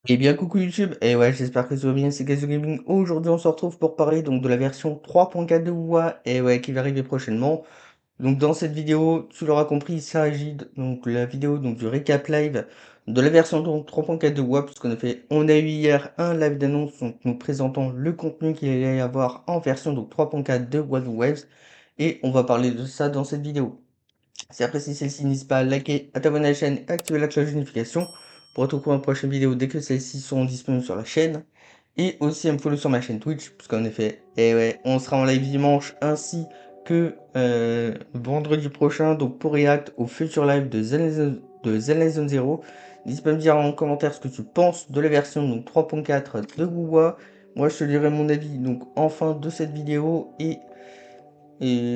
Eh bien coucou YouTube, et ouais j'espère que tout va bien, c'est Kazoo Gaming. Aujourd'hui on se retrouve pour parler donc de la version 3.4 de WoW, et ouais qui va arriver prochainement. Donc dans cette vidéo, tu l'auras compris, il s'agit donc la vidéo donc du récap live de la version donc 3.4 de WoW, puisqu'on a fait, on a eu hier un live d'annonce donc nous présentant le contenu qu'il allait y avoir en version donc 3.4 de WoW Waves, et on va parler de ça dans cette vidéo. Si apprécié celle-ci, n'hésite pas à liker, à t'abonner à la chaîne et activer la cloche de notification pour être au courant de prochaines vidéos dès que celles-ci seront disponibles sur la chaîne. Et aussi à me follow sur ma chaîne Twitch, puisqu'en effet, et ouais, on sera en live dimanche ainsi que vendredi prochain, donc pour React au futur live de Zenless Zone 0. N'hésite pas à me dire en commentaire ce que tu penses de la version donc 3.4 de WoW. Moi je te dirai mon avis donc en fin de cette vidéo et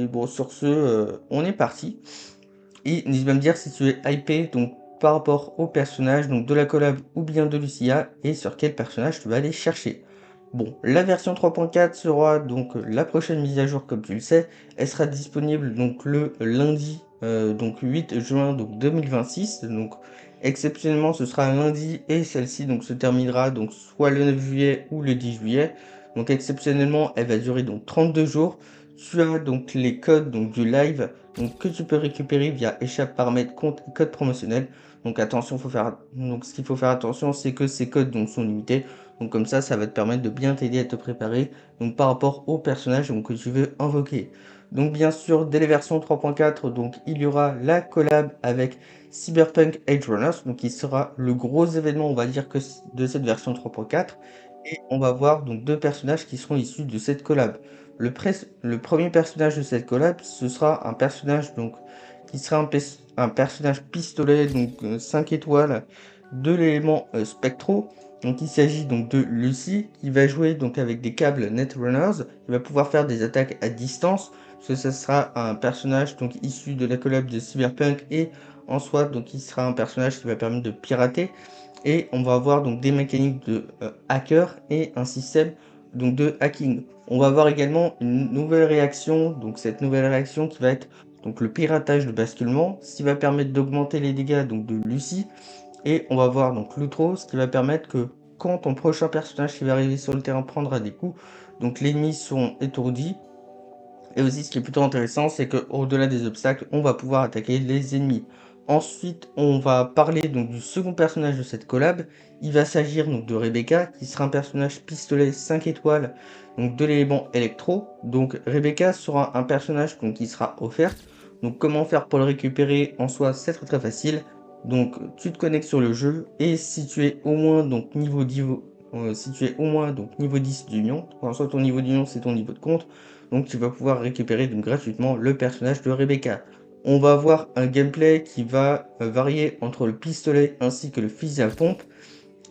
bon sur ce, on est parti. Et n'hésite pas à me dire si tu es hypé donc par rapport au personnage donc de la collab ou bien de Lucia et sur quel personnage tu vas aller chercher. Bon, la version 3.4 sera donc la prochaine mise à jour comme tu le sais. Elle sera disponible donc le lundi donc 8 juin donc 2026. Donc exceptionnellement ce sera un lundi et celle-ci donc se terminera donc soit le 9 juillet ou le 10 juillet. Donc exceptionnellement elle va durer donc 32 jours. Tu as donc les codes donc du live donc que tu peux récupérer via échappe paramètres compte et code promotionnel. Donc attention, ce qu'il faut faire attention, c'est que ces codes donc sont limités. Donc comme ça va te permettre de bien t'aider à te préparer donc par rapport au personnage donc, que tu veux invoquer. Donc bien sûr, dès les versions 3.4, donc il y aura la collab avec Cyberpunk Edge Runners, donc qui sera le gros événement, on va dire que de cette version 3.4. Et on va voir donc deux personnages qui seront issus de cette collab. Le premier personnage de cette collab, ce sera un personnage donc qui sera un personnage pistolet donc 5 étoiles de l'élément spectro. Donc il s'agit donc de Lucy qui va jouer donc avec des câbles Netrunners, qui va pouvoir faire des attaques à distance, parce que ce sera un personnage donc issu de la collab de Cyberpunk et en soi donc il sera un personnage qui va permettre de pirater. Et on va avoir donc des mécaniques de hacker et un système donc de hacking. On va avoir également une nouvelle réaction, donc cette nouvelle réaction qui va être donc le piratage de basculement, ce qui va permettre d'augmenter les dégâts donc de Lucie. Et on va voir donc l'outro, ce qui va permettre que quand ton prochain personnage qui va arriver sur le terrain prendra des coups, donc les ennemis sont étourdis. Et aussi, ce qui est plutôt intéressant, c'est que au-delà des obstacles, on va pouvoir attaquer les ennemis. Ensuite, on va parler donc du second personnage de cette collab. Il va s'agir donc de Rebecca, qui sera un personnage pistolet 5 étoiles, donc de l'élément électro. Donc Rebecca sera un personnage donc, qui sera offert. Donc comment faire pour le récupérer en soi, c'est très facile. Donc tu te connectes sur le jeu et si tu es au moins donc niveau si tu es au moins donc niveau 10 d'union, en soit ton niveau d'union c'est ton niveau de compte, donc tu vas pouvoir récupérer donc gratuitement le personnage de Rebecca. On va avoir un gameplay qui va varier entre le pistolet ainsi que le fusil à pompe.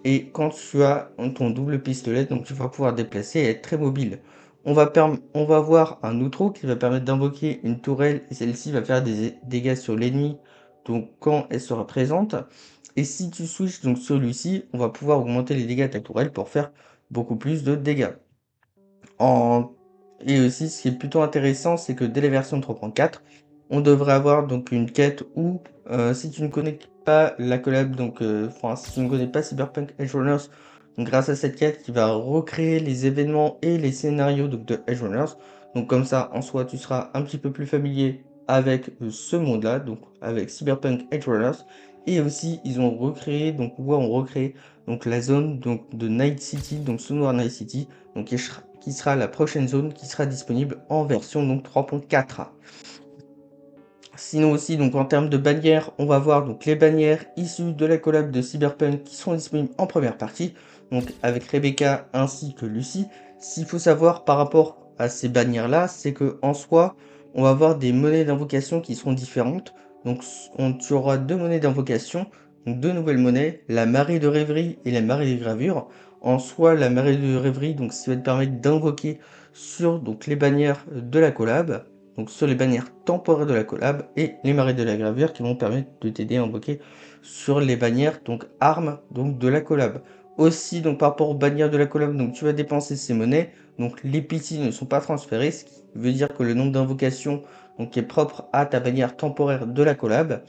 Et quand tu as ton double pistolet, donc tu vas pouvoir déplacer et être très mobile. On va avoir un outro qui va permettre d'invoquer une tourelle et celle-ci va faire des dégâts sur l'ennemi donc quand elle sera présente. Et si tu switches donc sur celui-ci, on va pouvoir augmenter les dégâts de ta tourelle pour faire beaucoup plus de dégâts. En Et aussi, ce qui est plutôt intéressant, c'est que dès les versions 3.4, on devrait avoir donc une quête où, si tu ne connais pas la collab, donc, enfin, si tu ne connais pas Cyberpunk Edgerunners, donc grâce à cette quête qui va recréer les événements et les scénarios donc, de Edgerunners, donc comme ça, en soi, tu seras un petit peu plus familier avec ce monde-là, donc avec Cyberpunk Edgerunners. Et aussi, ils ont recréé, donc, ou ont recréé donc la zone donc, de Night City, donc Sunward Night City, donc qui sera la prochaine zone qui sera disponible en version donc 3.4. Sinon aussi donc en termes de bannières, on va voir donc les bannières issues de la collab de Cyberpunk qui sont disponibles en première partie, donc avec Rebecca ainsi que Lucie. S'il faut savoir par rapport à ces bannières là, c'est que en soi, on va avoir des monnaies d'invocation qui seront différentes. Donc tu auras deux monnaies d'invocation, donc deux nouvelles monnaies, la marée de rêverie et la marée de gravure. En soi, la marée de rêverie, donc ça va te permettre d'invoquer sur donc les bannières de la collab, donc sur les bannières temporaires de la collab, et les marées de la gravure qui vont permettre de t'aider à invoquer sur les bannières donc armes donc de la collab. Aussi donc par rapport aux bannières de la collab, donc tu vas dépenser ces monnaies, donc les pity ne sont pas transférés, ce qui veut dire que le nombre d'invocations donc est propre à ta bannière temporaire de la collab.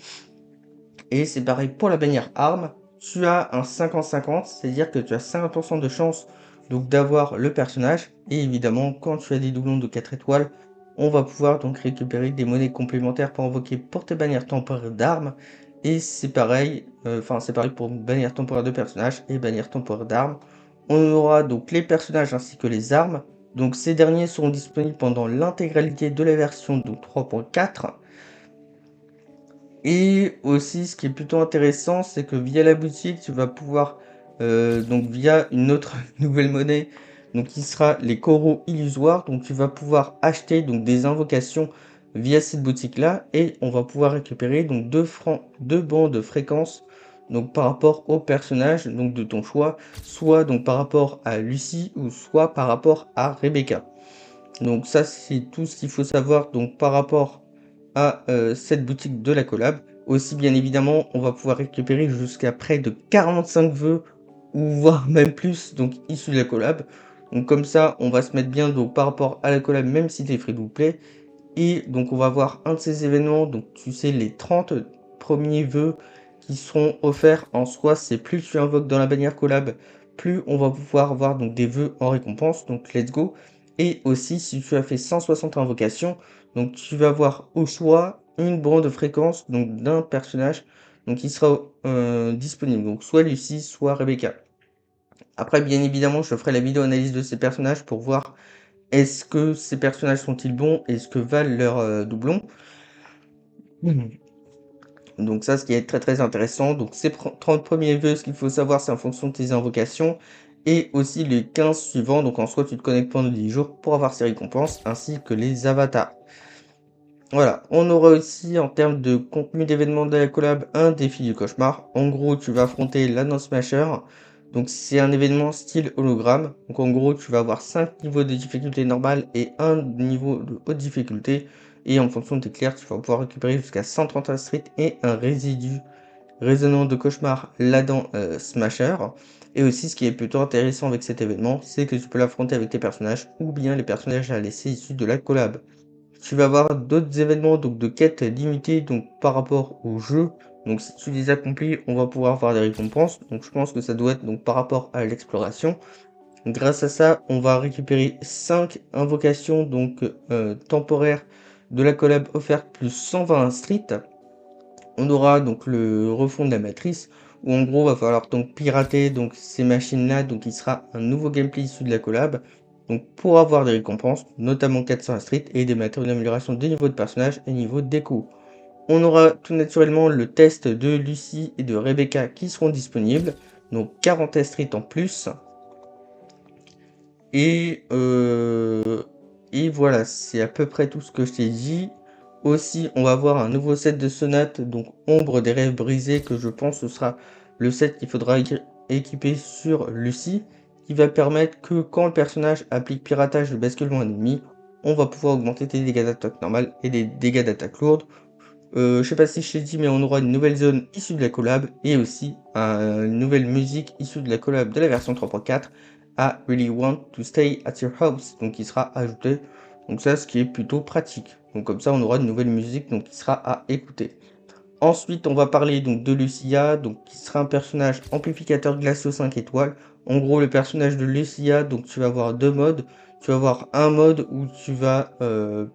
Et c'est pareil pour la bannière arme. tu as un 50-50, c'est-à-dire que tu as 50% de chance donc d'avoir le personnage. Et évidemment, quand tu as des doublons de 4 étoiles, on va pouvoir donc récupérer des monnaies complémentaires pour invoquer pour tes bannières temporaires d'armes. Et c'est pareil, c'est pareil pour bannière temporaire de personnages et bannière temporaire d'armes. On aura donc les personnages ainsi que les armes. Donc ces derniers seront disponibles pendant l'intégralité de la version 3.4. Et aussi, ce qui est plutôt intéressant, c'est que via la boutique, tu vas pouvoir, donc via une autre nouvelle monnaie, donc qui sera les coraux illusoires, donc tu vas pouvoir acheter donc des invocations via cette boutique-là, et on va pouvoir récupérer donc 2 bancs de fréquences, donc par rapport au personnage donc de ton choix, soit donc par rapport à Lucie ou soit par rapport à Rebecca. Donc ça, c'est tout ce qu'il faut savoir donc par rapport à cette boutique de la collab. Aussi, bien évidemment, on va pouvoir récupérer jusqu'à près de 45 vœux, ou voire même plus, donc issus de la collab. Donc comme ça, on va se mettre bien donc par rapport à la collab, même si t'es free to play. Et donc on va voir un de ces événements, donc tu sais, les 30 premiers vœux qui seront offerts en soi, c'est plus tu invoques dans la bannière collab, plus on va pouvoir avoir donc des vœux en récompense, donc let's go. Et aussi, si tu as fait 160 invocations, donc tu vas avoir au choix une bande de fréquence donc d'un personnage donc qui sera disponible, donc soit Lucie, soit Rebecca. Après, bien évidemment, je ferai la vidéo analyse de ces personnages pour voir est-ce que ces personnages sont-ils bons et ce que valent leurs doublons. Donc ça, ce qui est très très intéressant. Donc ces 30 premiers vœux, ce qu'il faut savoir, c'est en fonction de tes invocations. Et aussi les 15 suivants. Donc en soi, tu te connectes pendant 10 jours pour avoir ces récompenses, ainsi que les avatars. Voilà, on aura aussi en termes de contenu d'événements de la collab un défi du cauchemar. En gros, tu vas affronter l'Anneau Smasher. Donc c'est un événement style hologramme. Donc en gros, tu vas avoir 5 niveaux de difficulté normale et un niveau de haute difficulté. Et en fonction de tes clercs, tu vas pouvoir récupérer jusqu'à 130 street et un résidu résonant de cauchemar l'Adam Smasher. Et aussi, ce qui est plutôt intéressant avec cet événement, c'est que tu peux l'affronter avec tes personnages ou bien les personnages à laisser issus de la collab. Tu vas avoir d'autres événements donc de quêtes limitées donc par rapport au jeu. Donc si tu les accomplis, on va pouvoir avoir des récompenses. Donc je pense que ça doit être donc par rapport à l'exploration. Grâce à ça, on va récupérer 5 invocations donc temporaires de la collab offerte plus 120 street. On aura donc le refond de la matrice où en gros va falloir donc pirater donc ces machines là, donc il sera un nouveau gameplay issu de la collab. Donc pour avoir des récompenses, notamment 400 street et des matériaux d'amélioration de niveau de personnage et niveau déco. On aura tout naturellement le test de Lucie et de Rebecca qui seront disponibles, donc 40 street en plus. Et, euh, et voilà, c'est à peu près tout ce que je t'ai dit. Aussi, on va avoir un nouveau set de sonates, donc Ombre des rêves brisés, que je pense ce sera le set qu'il faudra équiper sur Lucie, qui va permettre que quand le personnage applique piratage de basculement ennemi, on va pouvoir augmenter tes dégâts d'attaque normale et des dégâts d'attaque lourde. Je sais pas si je t'ai dit, mais on aura une nouvelle zone issue de la collab et aussi une nouvelle musique issue de la collab de la version 3.4 à Really Want to Stay at Your House, donc qui sera ajouté. Donc ça, ce qui est plutôt pratique. Donc comme ça, on aura une nouvelle musique donc qui sera à écouter. Ensuite, on va parler donc de Lucia, donc qui sera un personnage amplificateur glaciaux 5 étoiles. En gros, le personnage de Lucia, donc tu vas avoir deux modes. Tu vas avoir un mode où tu vas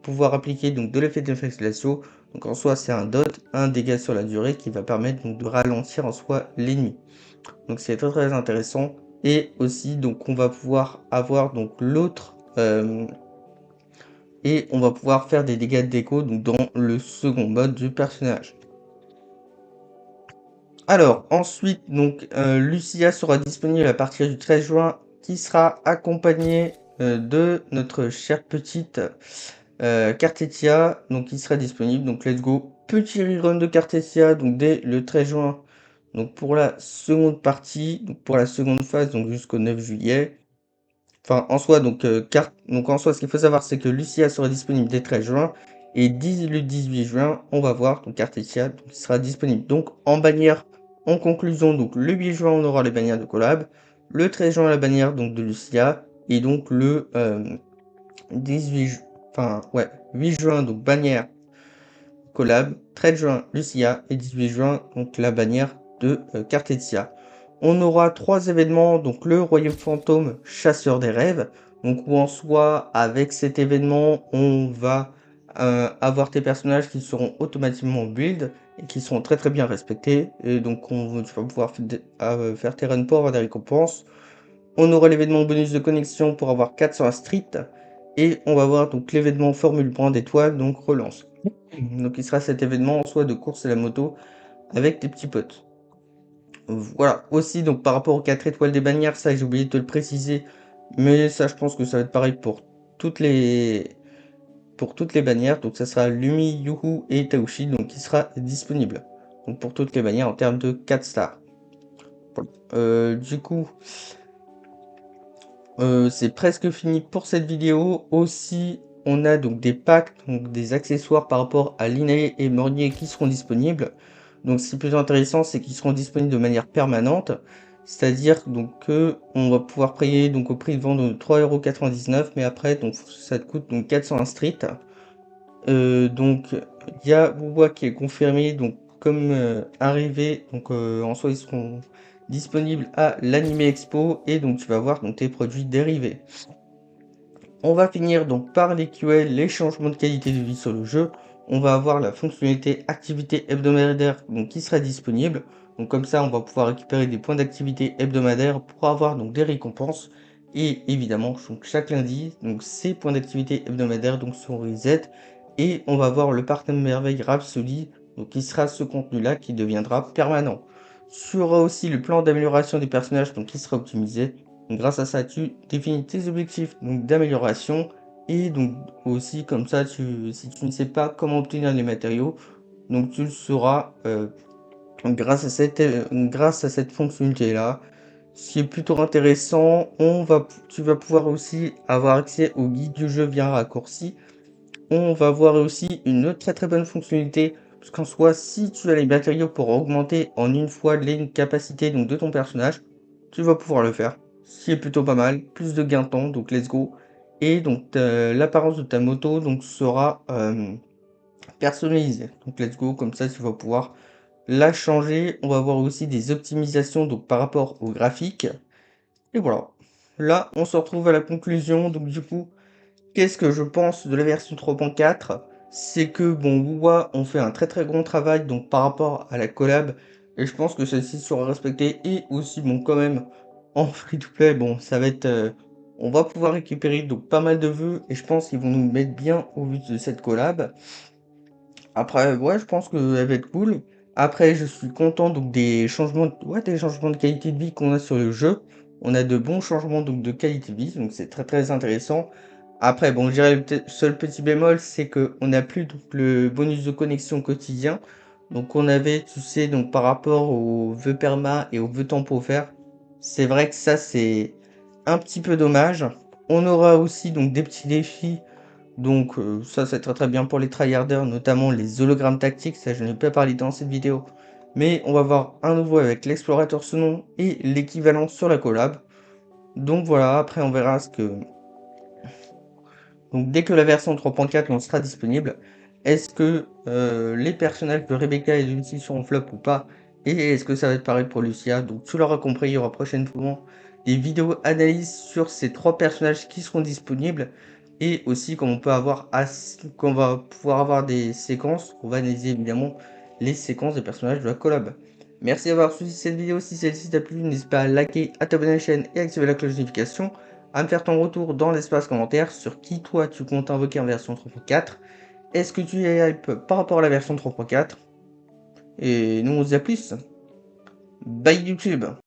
pouvoir appliquer donc de l'effet d'effet glaciaux. Donc en soi, c'est un dot, un dégât sur la durée qui va permettre donc de ralentir en soi l'ennemi. Donc c'est très très intéressant. Et aussi, donc on va pouvoir avoir donc l'autre et on va pouvoir faire des dégâts de déco donc dans le second mode du personnage. Alors, ensuite, donc, Lucia sera disponible à partir du 13 juin, qui sera accompagnée de notre chère petite Cartetia, donc qui sera disponible. Donc, let's go. Petit rerun de Cartesia, donc dès le 13 juin, donc pour la seconde partie, donc pour la seconde phase, donc jusqu'au 9 juillet. Enfin, en soi, donc en soi, ce qu'il faut savoir, c'est que Lucia sera disponible dès 13 juin. Et le 18 juin, on va voir donc Artesia qui sera disponible. Donc en bannière, en conclusion, donc le 8 juin, on aura les bannières de collab. Le 13 juin, la bannière donc de Lucia. Et donc le 18 ju- enfin ouais, 8 juin, donc bannière collab. 13 juin, Lucia. Et 18 juin, donc la bannière de Cartesia. On aura 3 événements, donc le Royaume Fantôme, Chasseur des Rêves, donc où en soi, avec cet événement, on va avoir tes personnages qui seront automatiquement build et qui seront très très bien respectés, et donc tu vas pouvoir faire tes runs pour avoir des récompenses. On aura l'événement bonus de connexion pour avoir 400 street, et on va voir donc l'événement Formule Brand d'étoile, donc relance. Donc il sera cet événement en soi de course à la moto avec tes petits potes. Voilà, aussi donc par rapport aux 4 étoiles des bannières, ça j'ai oublié de te le préciser, mais ça je pense que ça va être pareil toutes les pour toutes les bannières, donc ça sera Lumi, Yuhu et Taushi, donc qui sera disponible. Donc pour toutes les bannières en termes de 4 stars. Voilà. Du coup, c'est presque fini pour cette vidéo. Aussi, on a donc des packs, donc des accessoires par rapport à Linnaeus et Mornier qui seront disponibles. Donc ce qui est plus intéressant, c'est qu'ils seront disponibles de manière permanente. C'est-à-dire donc que on va pouvoir payer donc au prix de vente de 3,99 €, mais après donc ça te coûte donc 401 street. Donc il y a Wuwa qui est confirmé donc comme arrivé, donc en soi ils seront disponibles à l'Anime Expo, et donc tu vas voir donc tes produits dérivés. On va finir donc par les QL, les changements de qualité de vie sur le jeu. On va avoir la fonctionnalité activité hebdomadaire donc qui sera disponible. Donc comme ça on va pouvoir récupérer des points d'activité hebdomadaire pour avoir donc des récompenses. Et évidemment donc chaque lundi donc ces points d'activité hebdomadaires donc sont reset, et on va avoir le partenaire merveille Rhapsody donc qui sera ce contenu là qui deviendra permanent. Tu auras aussi le plan d'amélioration des personnages donc qui sera optimisé. Donc, grâce à ça, tu définis tes objectifs donc d'amélioration, et donc aussi comme ça, si tu ne sais pas comment obtenir les matériaux, donc tu le sauras grâce à cette fonctionnalité-là. Ce qui est plutôt intéressant, tu vas pouvoir aussi avoir accès au guide du jeu via un raccourci. On va voir aussi une autre très très bonne fonctionnalité, parce qu'en soi, si tu as les matériaux pour augmenter en une fois les capacités donc, de ton personnage, tu vas pouvoir le faire. Ce qui est plutôt pas mal, plus de gain de temps, donc let's go. Et donc l'apparence de ta moto donc sera personnalisée. Donc let's go, comme ça tu vas pouvoir la changer. On va voir aussi des optimisations donc par rapport au graphique. Et voilà. Là, on se retrouve à la conclusion. Donc du coup, qu'est-ce que je pense de la version 3.4? C'est que bon, Wuwa ont fait un très très grand travail donc par rapport à la collab, et je pense que celle-ci sera respectée. Et aussi bon quand même en free-to-play, bon ça va être on va pouvoir récupérer donc pas mal de vœux, et je pense qu'ils vont nous mettre bien au vu de cette collab. Après ouais, je pense qu'elle va être cool. Après je suis content donc des changements de qualité de vie qu'on a sur le jeu. On a de bons changements donc de qualité de vie, donc c'est très très intéressant. Après, bon, je dirais le seul petit bémol, c'est qu'on n'a plus donc le bonus de connexion quotidien. Donc on avait, tu sais, donc par rapport aux vœux perma et aux vœux tempo offerts, c'est vrai que ça c'est un petit peu dommage. On aura aussi donc des petits défis, donc ça c'est très très bien pour les tryharders, notamment les hologrammes tactiques, ça je n'ai pas parlé dans cette vidéo. Mais on va voir un nouveau avec l'explorateur Sonon et l'équivalent sur la collab. Donc voilà, après on verra ce que donc dès que la version 3.4 sera disponible, est-ce que les personnages de Rebecca et de Lucy seront flop ou pas? Et est-ce que ça va être pareil pour Lucia? Donc tu l'auras compris, il y aura prochainement des vidéos analyses sur ces 3 personnages qui seront disponibles. Et aussi comme qu'on va pouvoir avoir des séquences, on va analyser évidemment les séquences des personnages de la collab. Merci d'avoir suivi cette vidéo. Si celle-ci t'a plu, n'hésite pas à liker, à t'abonner à la chaîne et activer la cloche de notification, à me faire ton retour dans l'espace commentaire sur qui toi tu comptes invoquer en version 3.4. Est-ce que tu es hype par rapport à la version 3.4? Et nous on se dit à plus. Bye YouTube.